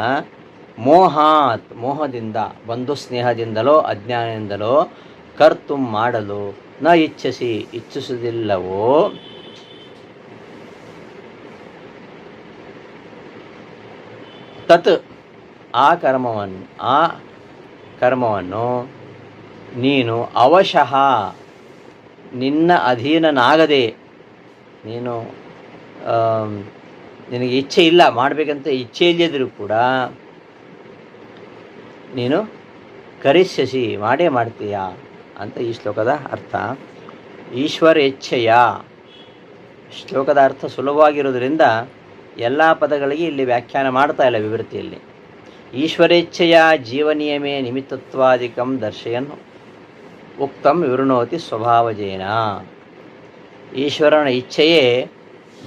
ಮೋಹಾತ್ ಮೋಹದಿಂದ, ಬಂಧು ಸ್ನೇಹದಿಂದಲೋ ಅಜ್ಞಾನದಿಂದಲೋ ಕರ್ತು ಮಾಡಲು ನ ಇಚ್ಛಿಸಿ ಇಚ್ಛಿಸುವುದಿಲ್ಲವೋ ತತ್ ಆ ಕರ್ಮವನ್ನು ನೀನು ಅವಶಃ ನಿನ್ನ ಅಧೀನನಾಗದೆ, ನೀನು ನಿನಗೆ ಇಚ್ಛೆ ಇಲ್ಲ ಮಾಡಬೇಕಂತ ಇಚ್ಛೆ ಇಲ್ಲದಿದ್ದರೂ ಕೂಡ ನೀನು ಕರಿಷ್ಯಸಿ ಮಾಡೇ ಮಾಡ್ತೀಯ ಅಂತ ಈ ಶ್ಲೋಕದ ಅರ್ಥ. ಈಶ್ವರೇಚ್ಛೆಯ, ಶ್ಲೋಕದ ಅರ್ಥ ಸುಲಭವಾಗಿರೋದ್ರಿಂದ ಎಲ್ಲ ಪದಗಳಿಗೆ ಇಲ್ಲಿ ವ್ಯಾಖ್ಯಾನ ಮಾಡ್ತಾ ಇಲ್ಲ ವಿವೃತ್ತಿಯಲ್ಲಿ. ಈಶ್ವರೇಚ್ಛೆಯ ಜೀವನಿಯಮೇ ನಿಮಿತ್ತತ್ವಾದಿಕಂ ದರ್ಶಯನ್ ಉಕ್ತಂ ವಿವೃಣೋತಿ ಸ್ವಭಾವಜೇನ. ಈಶ್ವರನ ಇಚ್ಛೆಯೇ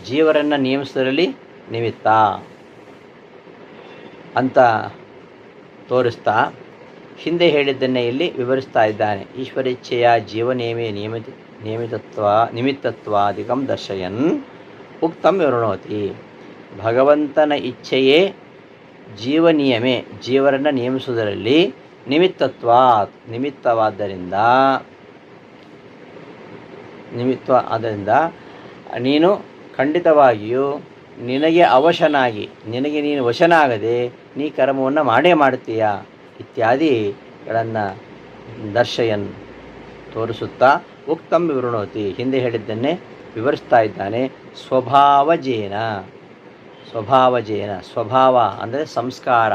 ಜೀವರನ್ನು ನಿಯಮಿಸೋದ್ರಲ್ಲಿ ನಿಮಿತ್ತ ಅಂತ ತೋರಿಸ್ತಾ ಹಿಂದೆ ಹೇಳಿದ್ದನ್ನೇ ಇಲ್ಲಿ ವಿವರಿಸ್ತಾ ಇದ್ದಾನೆ. ಈಶ್ವರೇಚ್ಛೆಯ ಜೀವನೇಮೇ ನಿಮಿತ್ತತ್ವಾದಿಕಂ ದರ್ಶಯನ್ ಉಕ್ತಂ ವಿವೃಣೋತಿ. ಭಗವಂತನ ಇಚ್ಛೆಯೇ ಜೀವನಿಯಮೆ, ಜೀವರನ್ನು ನಿಯಮಿಸುವುದರಲ್ಲಿ ನಿಮಿತ್ತವಾದ್ದರಿಂದ ನೀನು ಖಂಡಿತವಾಗಿಯೂ ನಿನಗೆ ಅವಶನಾಗಿ, ನಿನಗೆ ನೀನು ವಶನಾಗದೆ ನೀ ಕರ್ಮವನ್ನು ಮಾಡೇ ಮಾಡ್ತೀಯ ಇತ್ಯಾದಿಗಳನ್ನು ದರ್ಶಯನ್ ತೋರಿಸುತ್ತಾ ಉಕ್ತಂ ವಿವೃಣೋತಿ ಹಿಂದೆ ಹೇಳಿದ್ದನ್ನೇ ವಿವರಿಸ್ತಾ ಇದ್ದಾನೆ. ಸ್ವಭಾವಜೇನ, ಸ್ವಭಾವ ಅಂದರೆ ಸಂಸ್ಕಾರ,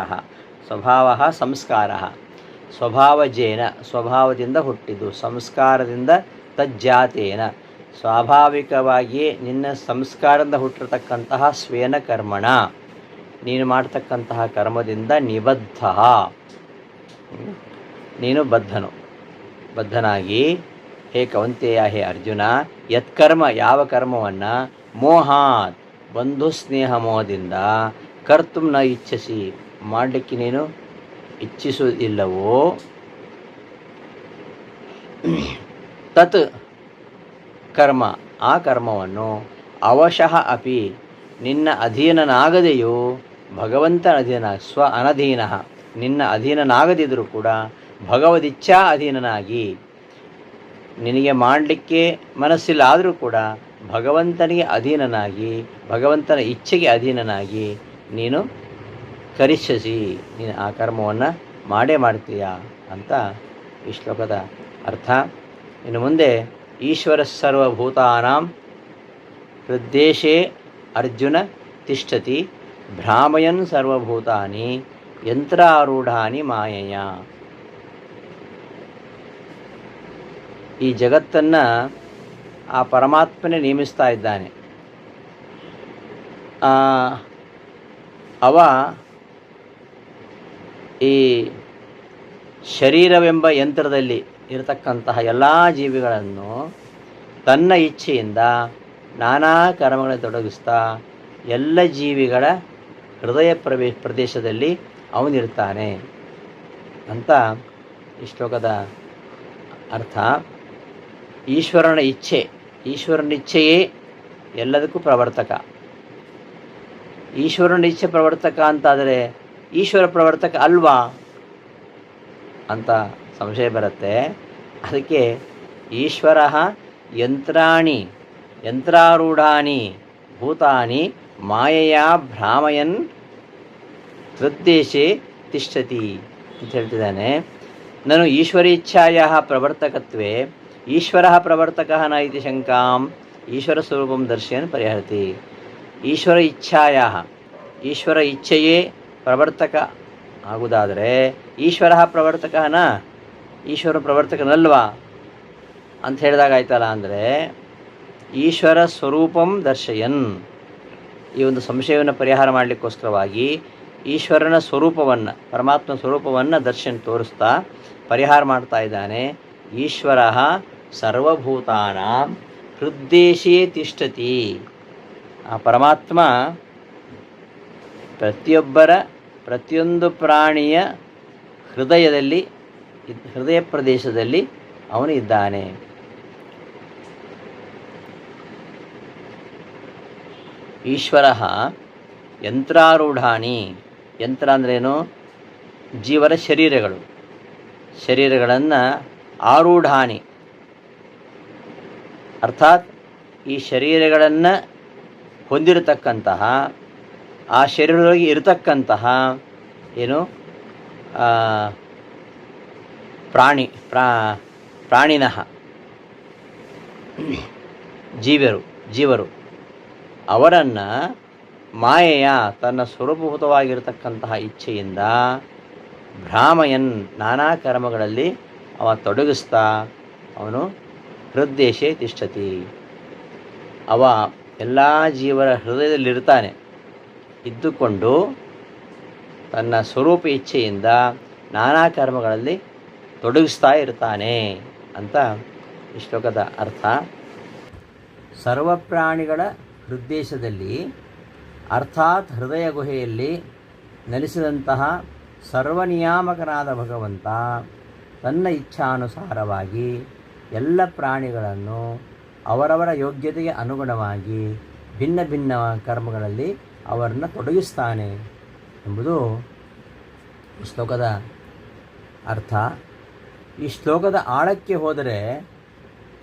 ಸಂಸ್ಕಾರ, ಸ್ವಭಾವಜೇನ ಸ್ವಭಾವದಿಂದ ಹುಟ್ಟಿದ್ದು, ಸಂಸ್ಕಾರದಿಂದ ತಜ್ಜಾತೇನ ಸ್ವಾಭಾವಿಕವಾಗಿಯೇ ನಿನ್ನ ಸಂಸ್ಕಾರದಿಂದ ಹುಟ್ಟಿರತಕ್ಕಂತಹ ಸ್ವೇನ ಕರ್ಮಣ ನೀನು ಮಾಡ್ತಕ್ಕಂತಹ ಕರ್ಮದಿಂದ ನಿಬದ್ಧ, ನೀನು ಬದ್ಧನಾಗಿ ಹೇ ಕೌಂತೆಯ, ಹೇ ಅರ್ಜುನ, ಯತ್ಕರ್ಮ ಯಾವ ಕರ್ಮವನ್ನು ಮೋಹಾತ್ ಬಂಧು ಸ್ನೇಹ ಮೋಹದಿಂದ ಕರ್ತುಂ ನ ಇಚ್ಛಿಸಿ ಮಾಡಲಿಕ್ಕೆ ನೀನು ಇಚ್ಛಿಸುವುದಿಲ್ಲವೋ ತತ್ ಕರ್ಮ ಆ ಕರ್ಮವನ್ನು ಅವಶಃ ಅಪಿ ನಿನ್ನ ಅಧೀನನಾಗದೆಯೋ ಭಗವಂತನ ಅಧೀನ ಅನಧೀನ ನಿನ್ನ ಅಧೀನನಾಗದಿದ್ದರೂ ಕೂಡ ಭಗವದಿಚ್ಛಾ ಅಧೀನನಾಗಿ ನಿನಗೆ ಮಾಡಲಿಕ್ಕೆ ಮನಸ್ಸಿಲ್ಲ ಆದರೂ ಕೂಡ ಭಗವಂತನಿಗೆ ಅಧೀನನಾಗಿ, ಭಗವಂತನ ಇಚ್ಛೆಗೆ ಅಧೀನನಾಗಿ ನೀನು ಕರಿಷ್ಯಸಿ, ನೀನು ಆ ಕರ್ಮವನ್ನು ಮಾಡೇ ಮಾಡ್ತೀಯ ಅಂತ ಈ ಶ್ಲೋಕದ ಅರ್ಥ. ಇನ್ನು ಮುಂದೆ ಈಶ್ವರ ಸರ್ವಭೂತಾನಾಂ ಹೃದ್ದೇಶೇ ಅರ್ಜುನ ತಿಷ್ಠತಿ ಭ್ರಾಮಯನ್ ಸರ್ವಭೂತಾನಿ ಯಂತ್ರಾರೂಢಾನಿ ಮಾಯೆಯ. ಈ ಜಗತ್ತನ್ನು ಆ ಪರಮಾತ್ಮನೇ ನೇಮಿಸ್ತಾ ಇದ್ದಾನೆ. ಅವ ಈ ಶರೀರವೆಂಬ ಯಂತ್ರದಲ್ಲಿ ಇರತಕ್ಕಂತಹ ಎಲ್ಲ ಜೀವಿಗಳನ್ನು ತನ್ನ ಇಚ್ಛೆಯಿಂದ ನಾನಾ ಕರ್ಮಗಳನ್ನು ತೊಡಗಿಸ್ತಾ ಎಲ್ಲ ಜೀವಿಗಳ ಹೃದಯ ಪ್ರದೇಶದಲ್ಲಿ ಅವನಿರ್ತಾನೆ ಅಂತ ಈ ಶ್ಲೋಕದ ಅರ್ಥ. ಈಶ್ವರನ ಇಚ್ಛೆಯೇ ಎಲ್ಲದಕ್ಕೂ ಪ್ರವರ್ತಕ. ಈಶ್ವರನ ಇಚ್ಛೆ ಪ್ರವರ್ತಕ ಅಂತಾದರೆ ಈಶ್ವರ ಪ್ರವರ್ತಕ ಅಲ್ವಾ ಅಂತ ಸಂಶಯ ಬರುತ್ತೆ. ಅದಕ್ಕೆ ಈಶ್ವರ ಯಂತ್ರಾರೂಢಾನಿ ಭೂತಾನಿ ಮಾಯೆಯ ಭ್ರಾಮಯನ್ ಹೃದ್ದೇಶೇ ತಿಷ್ಠತಿ ಅಂತ ಹೇಳ್ತಿದ್ದಾನೆ. ನಾನು ಈಶ್ವರೇಚ್ಛಾಯ ಪ್ರವರ್ತಕತ್ವೇ ಈಶ್ವರ ಪ್ರವರ್ತಕ ನ ಇತಿ ಶಂಕಾಂ ಈಶ್ವರ ಸ್ವರೂಪಂ ದರ್ಶಯನ್ ಪರಿಹರತಿ. ಈಶ್ವರ ಇಚ್ಛೆಯೇ ಪ್ರವರ್ತಕ ಆಗುವುದಾದರೆ ಈಶ್ವರ ಪ್ರವರ್ತಕನ, ಈಶ್ವರ ಪ್ರವರ್ತಕನಲ್ವಾ ಅಂತ ಹೇಳಿದಾಗ ಆಯ್ತಲ್ಲ. ಅಂದರೆ ಈಶ್ವರ ಸ್ವರೂಪಂ ದರ್ಶಯನ್, ಈ ಒಂದು ಸಂಶಯವನ್ನು ಪರಿಹಾರ ಮಾಡಲಿಕ್ಕೋಸ್ಕರವಾಗಿ ಈಶ್ವರನ ಸ್ವರೂಪವನ್ನು, ಪರಮಾತ್ಮ ಸ್ವರೂಪವನ್ನು ತೋರಿಸ್ತಾ ಪರಿಹಾರ ಮಾಡ್ತಾ ಇದ್ದಾನೆ. ಈಶ್ವರ ಸರ್ವಭೂತಾನಾಂ ಹೃದ್ದೇಶೇ ತಿಷ್ಠತಿ. ಆ ಪರಮಾತ್ಮ ಪ್ರತಿಯೊಂದು ಪ್ರಾಣಿಯ ಹೃದಯ ಪ್ರದೇಶದಲ್ಲಿ ಅವನು ಇದ್ದಾನೆ. ಈಶ್ವರ ಯಂತ್ರಾರೂಢಾನಿ, ಯಂತ್ರ ಅಂದ್ರೇನು? ಜೀವರ ಶರೀರಗಳನ್ನು ಆರೂಢಾನಿ, ಅರ್ಥಾತ್ ಈ ಶರೀರಗಳನ್ನು ಹೊಂದಿರತಕ್ಕಂತಹ, ಆ ಶರೀರದೊಳಗೆ ಇರತಕ್ಕಂತಹ ಏನು ಪ್ರಾಣಿನಃ ಜೀವರು ಅವರನ್ನು ಮಾಯೆಯ ತನ್ನ ಸ್ವರೂಪಭೂತವಾಗಿರತಕ್ಕಂತಹ ಇಚ್ಛೆಯಿಂದ ಭ್ರಾಮಯನ್ ನಾನಾ ಕರ್ಮಗಳಲ್ಲಿ ಅವ ತೊಡಗಿಸ್ತಾ ಅವನು ಹೃದ್ದೇಶೇ ತಿಷ್ಠತಿ. ಅವ ಎಲ್ಲ ಜೀವರ ಹೃದಯದಲ್ಲಿರ್ತಾನೆ, ಇದ್ದುಕೊಂಡು ತನ್ನ ಸ್ವರೂಪ ಇಚ್ಛೆಯಿಂದ ನಾನಾ ಕರ್ಮಗಳಲ್ಲಿ ತೊಡಗಿಸ್ತಾ ಇರ್ತಾನೆ ಅಂತ ಈ ಶ್ಲೋಕದ ಅರ್ಥ. ಸರ್ವ ಪ್ರಾಣಿಗಳ ಹೃದ್ದೇಶದಲ್ಲಿ ಅರ್ಥಾತ್ ಹೃದಯ ಗುಹೆಯಲ್ಲಿ ನೆಲೆಸಿದಂತಹ ಸರ್ವನಿಯಾಮಕನಾದ ಭಗವಂತ ತನ್ನ ಇಚ್ಛಾನುಸಾರವಾಗಿ ಎಲ್ಲ ಪ್ರಾಣಿಗಳನ್ನು ಅವರವರ ಯೋಗ್ಯತೆಗೆ ಅನುಗುಣವಾಗಿ ಭಿನ್ನ ಭಿನ್ನ ಕರ್ಮಗಳಲ್ಲಿ ಅವರನ್ನು ತೊಡಗಿಸ್ತಾನೆ ಎಂಬುದು ಈ ಶ್ಲೋಕದ ಅರ್ಥ. ಈ ಶ್ಲೋಕದ ಆಳಕ್ಕೆ ಹೋದರೆ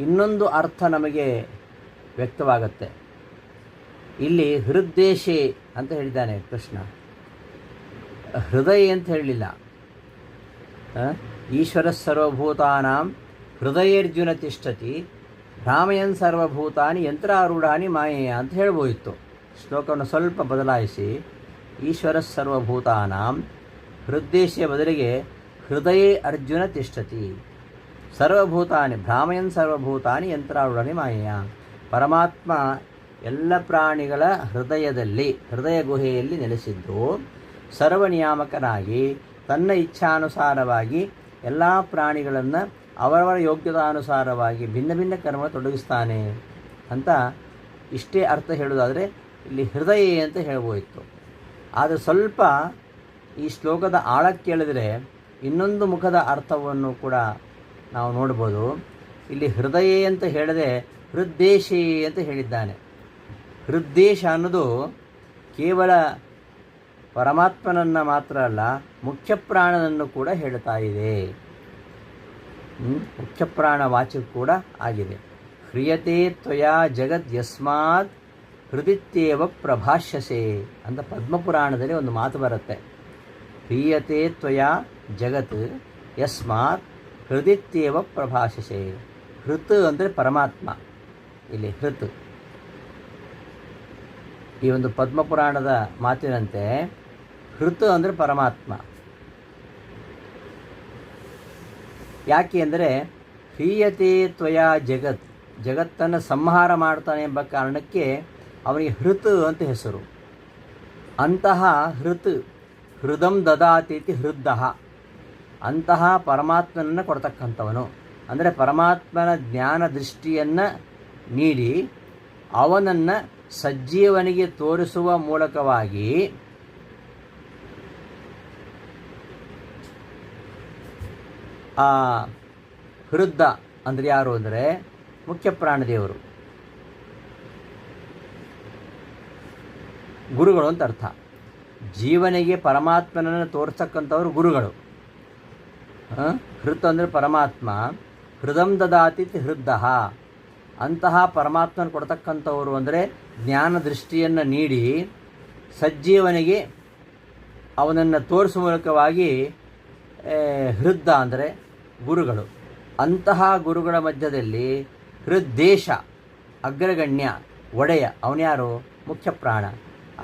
ಇನ್ನೊಂದು ಅರ್ಥ ನಮಗೆ ವ್ಯಕ್ತವಾಗುತ್ತೆ. ಇಲ್ಲಿ ಹೃದ್ದೇಶೇ ಅಂತ ಹೇಳಿದ್ದಾನೆ ಕೃಷ್ಣ, ಹೃದಯ ಅಂತ ಹೇಳಲಿಲ್ಲ. ಈಶ್ವರ ಸರ್ವಭೂತಾನಾಂ ಹೃದಯರ್ಜುನ ತಿಷ್ಠತಿ ಭ್ರಾಮಯನ್ ಸರ್ವಭೂತಾನಿ ಯಂತ್ರಾರೂಢಾನಿ ಮಾಯೆಯ ಅಂತ ಹೇಳ್ಬೋಯಿತ್ತು. ಶ್ಲೋಕವನ್ನು ಸ್ವಲ್ಪ ಬದಲಾಯಿಸಿ ಈಶ್ವರ ಸರ್ವಭೂತಾನಾಂ ಹೃದ್ದೇಶಿಯ ಬದಲಿಗೆ ಹೃದಯೇ ಅರ್ಜುನ ತಿಷ್ಠತಿ ಸರ್ವಭೂತಾನಿ ಭ್ರಾಮಯನ್ ಸರ್ವಭೂತಾನಿ ಯಂತ್ರಾರೂಢಾನಿ ಮಾಯೆಯ. ಪರಮಾತ್ಮ ಎಲ್ಲ ಪ್ರಾಣಿಗಳ ಹೃದಯ ಗುಹೆಯಲ್ಲಿ ನೆಲೆಸಿದ್ದು ಸರ್ವನಿಯಾಮಕನಾಗಿ ತನ್ನ ಇಚ್ಛಾನುಸಾರವಾಗಿ ಎಲ್ಲ ಪ್ರಾಣಿಗಳನ್ನು ಅವರವರ ಯೋಗ್ಯತಾನುಸಾರವಾಗಿ ಭಿನ್ನ ಭಿನ್ನ ಕರ್ಮ ತೊಡಗಿಸ್ತಾನೆ ಅಂತ ಇಷ್ಟೇ ಅರ್ಥ ಹೇಳೋದಾದರೆ ಇಲ್ಲಿ ಹೃದಯ ಅಂತ ಹೇಳ್ಬೋಯಿತ್ತು. ಆದರೆ ಸ್ವಲ್ಪ ಈ ಶ್ಲೋಕದ ಆಳಕ್ಕೆ ಕೇಳಿದರೆ ಇನ್ನೊಂದು ಮುಖದ ಅರ್ಥವನ್ನು ಕೂಡ ನಾವು ನೋಡ್ಬೋದು. ಇಲ್ಲಿ ಹೃದಯ ಅಂತ ಹೇಳದೆ ಹೃದ್ದೇಶೇ ಅಂತ ಹೇಳಿದ್ದಾನೆ. ಹೃದ್ದೇಶ ಅನ್ನೋದು ಕೇವಲ ಪರಮಾತ್ಮನನ್ನು ಮಾತ್ರ ಅಲ್ಲ, ಮುಖ್ಯ ಪ್ರಾಣನನ್ನು ಕೂಡ ಹೇಳ್ತಾ ಇದೆ. ಮುಖ್ಯ ಪ್ರಾಣ ವಾಚಕ ಕೂಡ ಆಗಿದೆ. ಕ್ರಿಯತೆ ತ್ವಯಾ ಜಗದ್ ಯಸ್ಮಾತ್ ಹೃದಿತ್ಯೇವ ಪ್ರಭಾಷ್ಯಸೆ ಅಂತ ಪದ್ಮಪುರಾಣದಲ್ಲಿ ಒಂದು ಮಾತು ಬರುತ್ತೆ. ಕ್ರಿಯತೆ ತ್ವಯಾ ಜಗತ್ ಯಸ್ಮಾತ್ ಹೃದಿತ್ಯೇವ ಪ್ರಭಾಷ್ಯಸೆ. ಹೃತ್ ಅಂದರೆ ಪರಮಾತ್ಮ, ಇಲ್ಲಿ ಹೃತ್. ಈ ಒಂದು ಪದ್ಮಪುರಾಣದ ಮಾತಿನಂತೆ ಹೃತ್ ಅಂದರೆ ಪರಮಾತ್ಮ. ಯಾಕೆ ಅಂದರೆ ಕ್ರಿಯತೆ ತ್ವಯಾ ಜಗತ್, ಜಗತ್ತನ್ನು ಸಂಹಾರ ಮಾಡ್ತಾನೆ ಎಂಬ ಕಾರಣಕ್ಕೆ ಅವನಿಗೆ ಹೃತ್ ಅಂತ ಹೆಸರು. ಅಂತಹ ಹೃತ್ ಹೃದಂ ದದಾತೀತಿ ಹೃದ್ದಃ, ಅಂತಹ ಪರಮಾತ್ಮನನ್ನು ಕೊಡ್ತಕ್ಕಂಥವನು. ಅಂದರೆ ಪರಮಾತ್ಮನ ಜ್ಞಾನ ದೃಷ್ಟಿಯನ್ನು ನೀಡಿ ಅವನನ್ನು ಸಜ್ಜೀವನಿಗೆ ತೋರಿಸುವ ಮೂಲಕವಾಗಿ ಆ ಹೃದ ಅಂದರೆ ಯಾರು ಅಂದರೆ ಮುಖ್ಯ ಪ್ರಾಣದೇವರು, ಗುರುಗಳು ಅಂತ ಅರ್ಥ. ಜೀವನಿಗೆ ಪರಮಾತ್ಮನನ್ನು ತೋರಿಸ್ತಕ್ಕಂಥವ್ರು ಗುರುಗಳು. ಹೃತ್ ಅಂದರೆ ಪರಮಾತ್ಮ, ಹೃದಂ ದದಾತಿ ಹೃದ್ದಃ, ಅಂತಹ ಪರಮಾತ್ಮನ ಕೊಡ್ತಕ್ಕಂಥವರು ಅಂದರೆ ಜ್ಞಾನ ದೃಷ್ಟಿಯನ್ನು ನೀಡಿ ಸಜ್ಜೀವನಿಗೆ ಅವನನ್ನು ತೋರಿಸುವ ಮೂಲಕವಾಗಿ ಹೃದ ಅಂದರೆ ಗುರುಗಳು. ಅಂತಹ ಗುರುಗಳ ಮಧ್ಯದಲ್ಲಿ ಹೃದ್ದೇಶ ಅಗ್ರಗಣ್ಯ ಒಡೆಯ, ಅವನ್ಯಾರು? ಮುಖ್ಯ ಪ್ರಾಣ.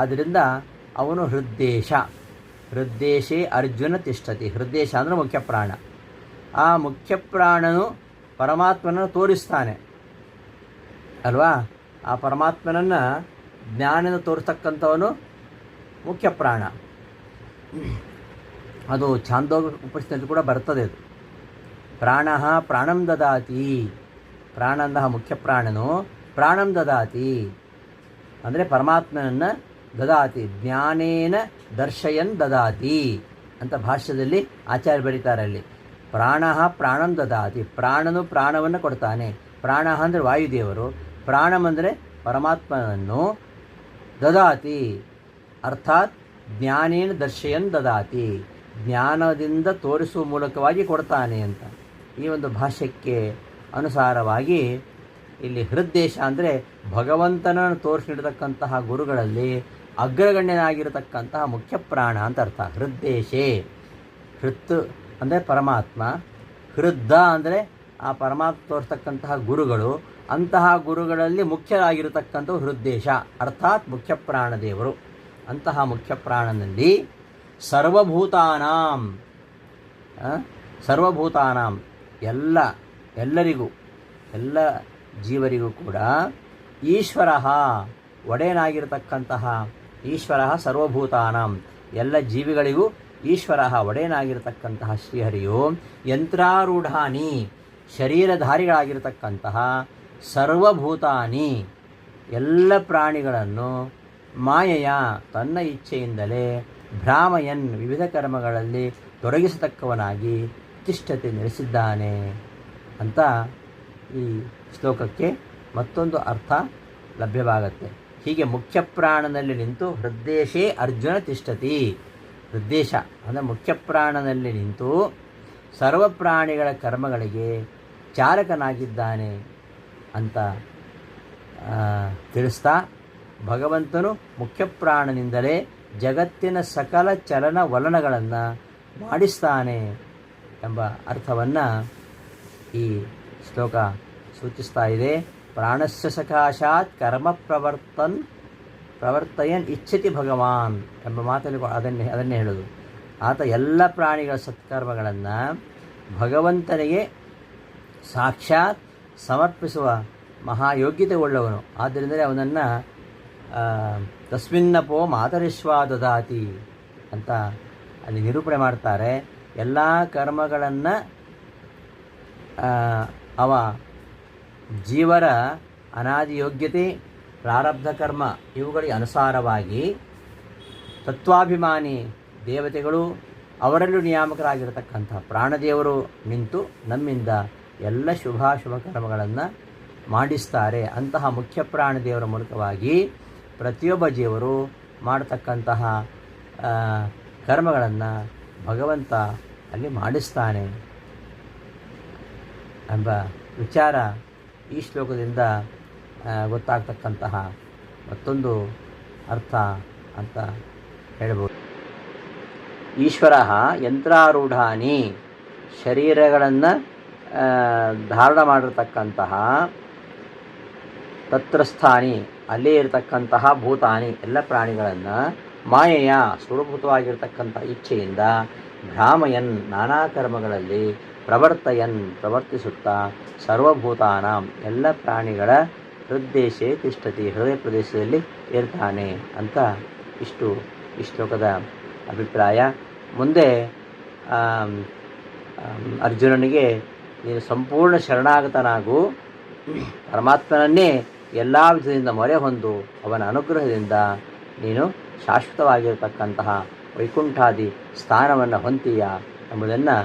ಆದ್ದರಿಂದ ಅವನು ಹೃದ್ದೇಶ. ಹೃದ್ದೇಶೇ ಅರ್ಜುನ ತಿಷ್ಠತಿ. ಹೃದ್ದೇಶ ಅಂದರೆ ಮುಖ್ಯ ಪ್ರಾಣ. ಆ ಮುಖ್ಯ ಪ್ರಾಣನು ಪರಮಾತ್ಮನನ್ನು ತೋರಿಸ್ತಾನೆ ಅಲ್ವಾ? ಆ ಪರಮಾತ್ಮನನ್ನು ಜ್ಞಾನನ ತೋರಿಸ್ತಕ್ಕಂಥವನು ಮುಖ್ಯ ಪ್ರಾಣ. ಅದು ಛಾಂದೋಗ ಉಪನಿಷತ್ತಿನಲ್ಲಿ ಕೂಡ ಬರ್ತದೆ. ಅದು ಪ್ರಾಣ ಪ್ರಾಣಂ ದದಾತಿ. ಪ್ರಾಣ ಅಂತಹ ಮುಖ್ಯ ಪ್ರಾಣನು ಪ್ರಾಣಂ ದದಾತಿ ಅಂದರೆ ಪರಮಾತ್ಮನನ್ನು ದದಾತಿ, ಜ್ಞಾನೇನ ದರ್ಶಯನ್ ದದಾತಿ ಅಂತ ಭಾಷ್ಯದಲ್ಲಿ ಆಚಾರ್ಯ ಬರೀತಾರೆ. ಅಲ್ಲಿ ಪ್ರಾಣ ಪ್ರಾಣಂ ದದಾತಿ, ಪ್ರಾಣನು ಪ್ರಾಣವನ್ನು ಕೊಡ್ತಾನೆ. ಪ್ರಾಣ ಅಂದರೆ ವಾಯುದೇವರು, ಪ್ರಾಣಂ ಅಂದರೆ ಪರಮಾತ್ಮನನ್ನು ದದಾತಿ ಅರ್ಥಾತ್ ಜ್ಞಾನೇನ ದರ್ಶಯನ್ ದದಾತಿ, ಜ್ಞಾನದಿಂದ ತೋರಿಸುವ ಮೂಲಕವಾಗಿ ಕೊಡ್ತಾನೆ ಅಂತ. ಈ ಒಂದು ಭಾಷ್ಯಕ್ಕೆ ಅನುಸಾರವಾಗಿ ಇಲ್ಲಿ ಹೃದ್ದೇಶ ಅಂದರೆ ಭಗವಂತನನ್ನು ತೋರಿಸಿಡತಕ್ಕಂತಹ ಗುರುಗಳಲ್ಲಿ ಅಗ್ರಗಣ್ಯನಾಗಿರತಕ್ಕಂತಹ ಮುಖ್ಯ ಪ್ರಾಣ ಅಂತ ಅರ್ಥ. ಹೃದ್ದೇಶೇ, ಹೃತ್ ಅಂದರೆ ಪರಮಾತ್ಮ, ಹೃದ್ದ ಅಂದರೆ ಆ ಪರಮಾತ್ಮ ತೋರಿಸ್ತಕ್ಕಂತಹ ಗುರುಗಳು, ಅಂತಹ ಗುರುಗಳಲ್ಲಿ ಮುಖ್ಯರಾಗಿರತಕ್ಕಂಥವು ಹೃದ್ದೇಶ ಅರ್ಥಾತ್ ಮುಖ್ಯ ಪ್ರಾಣದೇವರು. ಅಂತಹ ಮುಖ್ಯ ಪ್ರಾಣನಲ್ಲಿ ಸರ್ವಭೂತಾನಾಂ ಎಲ್ಲರಿಗೂ ಎಲ್ಲ ಜೀವರಿಗೂ ಕೂಡ ಈಶ್ವರ ಒಡೆಯನಾಗಿರತಕ್ಕಂತಹ ಈಶ್ವರ ಸರ್ವಭೂತಾನಾಂ ಎಲ್ಲ ಜೀವಿಗಳಿಗೂ ಈಶ್ವರ ಒಡೆಯನಾಗಿರತಕ್ಕಂತಹ ಶ್ರೀಹರಿಯು ಯಂತ್ರಾರೂಢಾನಿ ಶರೀರಧಾರಿಗಳಾಗಿರತಕ್ಕಂತಹ ಸರ್ವಭೂತಾನಿ ಎಲ್ಲ ಪ್ರಾಣಿಗಳನ್ನು ಮಾಯೆಯ ತನ್ನ ಇಚ್ಛೆಯಿಂದಲೇ ಭ್ರಾಮಯನ್ ವಿವಿಧ ಕರ್ಮಗಳಲ್ಲಿ ತೊಡಗಿಸತಕ್ಕವನಾಗಿ ತಿಷ್ಠತೆ ನೆಲೆಸಿದ್ದಾನೆ ಅಂತ ಈ ಶ್ಲೋಕಕ್ಕೆ ಮತ್ತೊಂದು ಅರ್ಥ ಲಭ್ಯವಾಗುತ್ತೆ. ಹೀಗೆ ಮುಖ್ಯ ಪ್ರಾಣನಲ್ಲಿ ನಿಂತು ಹೃದ್ದೇಶೇ ಅರ್ಜುನ ತಿಷ್ಠತಿ. ಹೃದ್ದೇಶ ಅಂದರೆ ಮುಖ್ಯ ಪ್ರಾಣನಲ್ಲಿ ನಿಂತು ಸರ್ವ ಪ್ರಾಣಿಗಳ ಕರ್ಮಗಳಿಗೆ ಚಾಲಕನಾಗಿದ್ದಾನೆ ಅಂತ ತಿಳಿಸ್ತಾ, ಭಗವಂತನು ಮುಖ್ಯ ಪ್ರಾಣನಿಂದಲೇ ಜಗತ್ತಿನ ಸಕಲ ಚಲನವಲನಗಳನ್ನು ಮಾಡಿಸ್ತಾನೆ ಎಂಬ ಅರ್ಥವನ್ನು ಈ ಶ್ಲೋಕ ಸೂಚಿಸ್ತಾ ಇದೆ. ಪ್ರಾಣಸ್ಯ ಸಕಾಶಾತ್ ಕರ್ಮ ಪ್ರವರ್ತಯನ್ ಇಚ್ಛತಿ ಭಗವಾನ್ ಎಂಬ ಮಾತಲ್ಲಿ ಅದನ್ನೇ ಹೇಳೋದು. ಆತ ಎಲ್ಲ ಪ್ರಾಣಿಗಳ ಸತ್ಕರ್ಮಗಳನ್ನು ಭಗವಂತನಿಗೆ ಸಾಕ್ಷಾತ್ ಸಮರ್ಪಿಸುವ ಮಹಾಯೋಗ್ಯತೆ ಉಳ್ಳವನು. ಆದ್ದರಿಂದಲೇ ಅವನನ್ನು ತಸ್ಮಿನ್ನಪೋ ಮಾತರಿಶ್ವಾ ದದಾತಿ ಅಂತ ಅಲ್ಲಿ ನಿರೂಪಣೆ ಮಾಡ್ತಾರೆ. ಎಲ್ಲ ಕರ್ಮಗಳನ್ನು ಅವ ಜೀವರ ಅನಾದಿ ಯೋಗ್ಯತೆ, ಪ್ರಾರಬ್ಧ ಕರ್ಮ ಇವುಗಳಿಗೆ ಅನುಸಾರವಾಗಿ ತತ್ವಾಭಿಮಾನಿ ದೇವತೆಗಳು ಅವರಲ್ಲೂ ನಿಯಾಮಕರಾಗಿರತಕ್ಕಂಥ ಪ್ರಾಣದೇವರು ನಿಂತು ನಮ್ಮಿಂದ ಎಲ್ಲ ಶುಭಾಶುಭ ಕರ್ಮಗಳನ್ನು ಮಾಡಿಸ್ತಾರೆ. ಅಂತಹ ಮುಖ್ಯ ಪ್ರಾಣದೇವರ ಮೂಲಕವಾಗಿ ಪ್ರತಿಯೊಬ್ಬ ಜೀವರು ಮಾಡತಕ್ಕಂತಹ ಕರ್ಮಗಳನ್ನು ಭಗವಂತ ಅಲ್ಲಿ ಮಾಡಿಸ್ತಾನೆ ಎಂಬ ವಿಚಾರ ಈ ಶ್ಲೋಕದಿಂದ ಗೊತ್ತಾಗ್ತಕ್ಕಂತಹ ಮತ್ತೊಂದು ಅರ್ಥ ಅಂತ ಹೇಳ್ಬೋದು. ಈಶ್ವರ ಯಂತ್ರಾರೂಢಾನಿ, ಶರೀರಗಳನ್ನು ಧಾರಣ ಮಾಡಿರ್ತಕ್ಕಂತಹ, ತತ್ರಸ್ಥಾನಿ ಅಲ್ಲೇ ಇರತಕ್ಕಂತಹ, ಭೂತಾನಿ ಎಲ್ಲ ಪ್ರಾಣಿಗಳನ್ನು ಮಾಯೆಯ ಸ್ವರೂಪಭೂತವಾಗಿರ್ತಕ್ಕಂಥ ಇಚ್ಛೆಯಿಂದ ಭ್ರಾಮಯನ್ ನಾನಾ ಕರ್ಮಗಳಲ್ಲಿ ಪ್ರವರ್ತಿಸುತ್ತಾ ಸರ್ವಭೂತಾನಾಂ ಎಲ್ಲ ಪ್ರಾಣಿಗಳ ಹೃದ್ದೇಶೇ ತಿಷ್ಠತಿ ಹೃದಯ ಪ್ರದೇಶದಲ್ಲಿ ಇರ್ತಾನೆ ಅಂತ ಇಷ್ಟು ಈ ಶ್ಲೋಕದ ಅಭಿಪ್ರಾಯ. ಮುಂದೆ ಅರ್ಜುನನಿಗೆ ನೀನು ಸಂಪೂರ್ಣ ಶರಣಾಗತನಾಗು, ಪರಮಾತ್ಮನನ್ನೇ ಎಲ್ಲ ವಿಧದಿಂದ ಮೊರೆ ಹೊಂದು ಅವನ ಅನುಗ್ರಹದಿಂದ ನೀನು ಶಾಶ್ವತವಾಗಿರತಕ್ಕಂತಹ ವೈಕುಂಠಾದಿ ಸ್ಥಾನವನ್ನು ಹೊಂತೀಯ ಎಂಬುದನ್ನು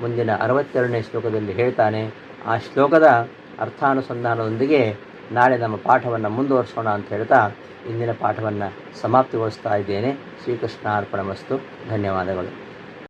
ಮುಂದಿನ 62ನೇ ಶ್ಲೋಕದಲ್ಲಿ ಹೇಳ್ತಾನೆ. ಆ ಶ್ಲೋಕದ ಅರ್ಥಾನುಸಂಧಾನದೊಂದಿಗೆ ನಾಳೆ ನಮ್ಮ ಪಾಠವನ್ನು ಮುಂದುವರಿಸೋಣ ಅಂತ ಹೇಳ್ತಾ ಇಂದಿನ ಪಾಠವನ್ನು ಸಮಾಪ್ತಿಗೊಳಿಸ್ತಾ ಇದ್ದೇನೆ. ಶ್ರೀಕೃಷ್ಣಾರ್ಪಣಮಸ್ತು. ಧನ್ಯವಾದಗಳು.